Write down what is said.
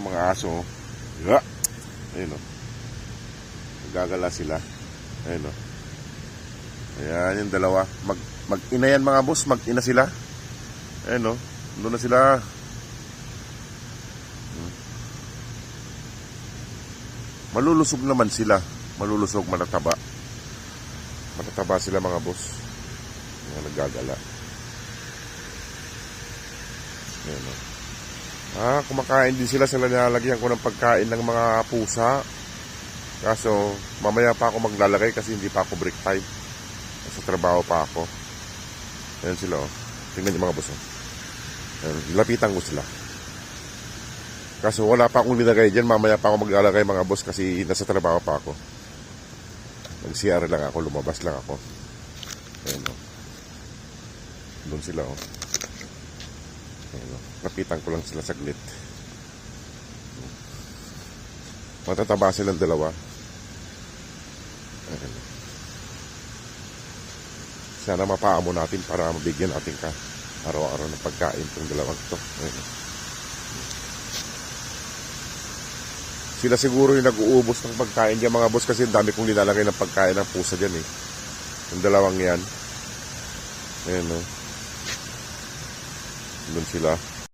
yung mga aso. Yeah. Ayun o. Gagala sila. Ayun o. Ayan yung dalawa. Mag-ina yan mga boss. Mag-ina sila. Ayun o. Doon na sila. Malulusog naman sila. Malulusog, matataba. Matataba sila mga boss. Ayan, naggagala. Ayan o. Kumakain din sila. Sila nilalagyan ko ng pagkain ng mga pusa. Kaso, mamaya pa ako maglalagay kasi hindi pa ako break time. Sa trabaho pa ako. Ayan sila o. Tingnan niyo mga boss o. Ayan, lapitan ko sila. Kaso wala pa akong nilagay dyan. Mamaya pa ako maglalagay mga boss kasi nasa trabaho pa ako. Nag-CR lang ako. Lumabas lang ako. Ayan o. Doon sila o. Ayan o. Lapitan ko lang sila saglit. Matataba silang dalawa. Ayan o. Sana mapaamo natin para mabigyan natin ka araw-araw ng pagkain itong dalawang ito. Ayan o. Sila siguro yung nag-uubos ng pagkain dyan mga boss kasi dami kong nilalagay ng pagkain ng pusa dyan eh. Yung dalawang yan. Ayan o. Doon sila.